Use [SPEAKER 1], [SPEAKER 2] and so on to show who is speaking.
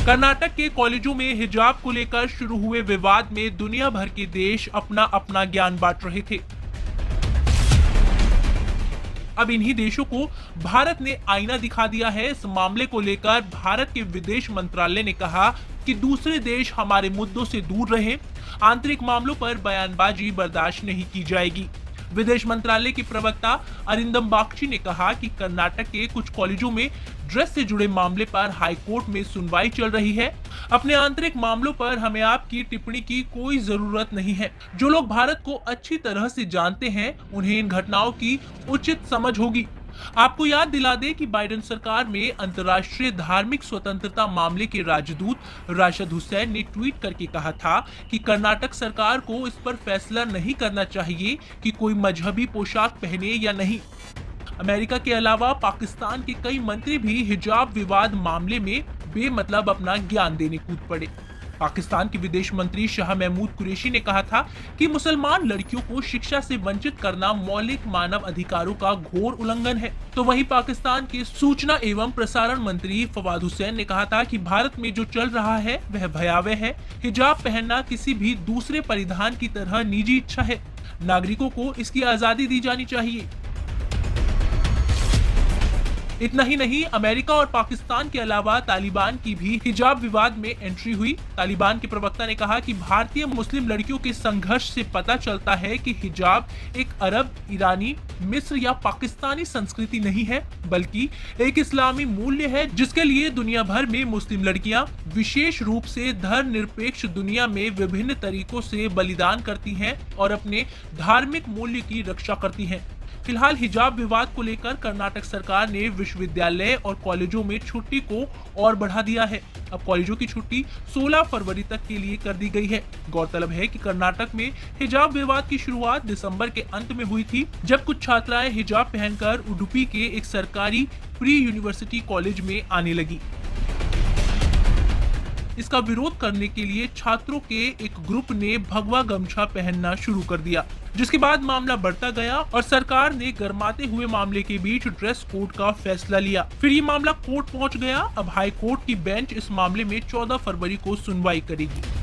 [SPEAKER 1] कर्नाटक के कॉलेजों में हिजाब को लेकर शुरू हुए विवाद में दुनिया भर के देश अपना अपना ज्ञान बांट रहे थे। अब इन्हीं देशों को भारत ने आईना दिखा दिया है। इस मामले को लेकर भारत के विदेश मंत्रालय ने कहा कि दूसरे देश हमारे मुद्दों से दूर रहें, आंतरिक मामलों पर बयानबाजी बर्दाश्त नहीं की जाएगी। विदेश मंत्रालय की प्रवक्ता अरिंदम बागची ने कहा कि कर्नाटक के कुछ कॉलेजों में ड्रेस से जुड़े मामले पर हाईकोर्ट में सुनवाई चल रही है। अपने आंतरिक मामलों पर हमें आपकी टिप्पणी की कोई जरूरत नहीं है। जो लोग भारत को अच्छी तरह से जानते हैं, उन्हें इन घटनाओं की उचित समझ होगी। आपको याद दिला दें कि बाइडेन सरकार में अंतर्राष्ट्रीय धार्मिक स्वतंत्रता मामले के राजदूत राशिद हुसैन ने ट्वीट करके कहा था कि कर्नाटक सरकार को इस पर फैसला नहीं करना चाहिए कि कोई मजहबी पोशाक पहने या नहीं। अमेरिका के अलावा पाकिस्तान के कई मंत्री भी हिजाब विवाद मामले में बेमतलब अपना ज्ञान देने कूद पड़े। पाकिस्तान के विदेश मंत्री शाह महमूद कुरैशी ने कहा था कि मुसलमान लड़कियों को शिक्षा से वंचित करना मौलिक मानव अधिकारों का घोर उल्लंघन है। तो वहीं पाकिस्तान के सूचना एवं प्रसारण मंत्री फवाद हुसैन ने कहा था कि भारत में जो चल रहा है वह भयावह है। हिजाब पहनना किसी भी दूसरे परिधान की तरह निजी इच्छा है। नागरिकों को इसकी आजादी दी जानी चाहिए। इतना ही नहीं, अमेरिका और पाकिस्तान के अलावा तालिबान की भी हिजाब विवाद में एंट्री हुई। तालिबान के प्रवक्ता ने कहा कि भारतीय मुस्लिम लड़कियों के संघर्ष से पता चलता है कि हिजाब एक अरब, ईरानी, मिस्र या पाकिस्तानी संस्कृति नहीं है, बल्कि एक इस्लामी मूल्य है जिसके लिए दुनिया भर में मुस्लिम लड़कियां विशेष रूप से धर्मनिरपेक्ष दुनिया में विभिन्न तरीकों से बलिदान करती हैं और अपने धार्मिक मूल्य की रक्षा करती हैं। फिलहाल हिजाब विवाद को लेकर कर्नाटक सरकार ने विश्वविद्यालय और कॉलेजों में छुट्टी को और बढ़ा दिया है। अब कॉलेजों की छुट्टी 16 फरवरी तक के लिए कर दी गई है। गौरतलब है कि कर्नाटक में हिजाब विवाद की शुरुआत दिसंबर के अंत में हुई थी, जब कुछ छात्राएं हिजाब पहनकर उडुपी के एक सरकारी प्री यूनिवर्सिटी कॉलेज में आने लगी। इसका विरोध करने के लिए छात्रों के एक ग्रुप ने भगवा गमछा पहनना शुरू कर दिया, जिसके बाद मामला बढ़ता गया और सरकार ने गरमाते हुए मामले के बीच ड्रेस कोड का फैसला लिया। फिर ये मामला कोर्ट पहुंच गया। अब हाई कोर्ट की बेंच इस मामले में 14 फरवरी को सुनवाई करेगी।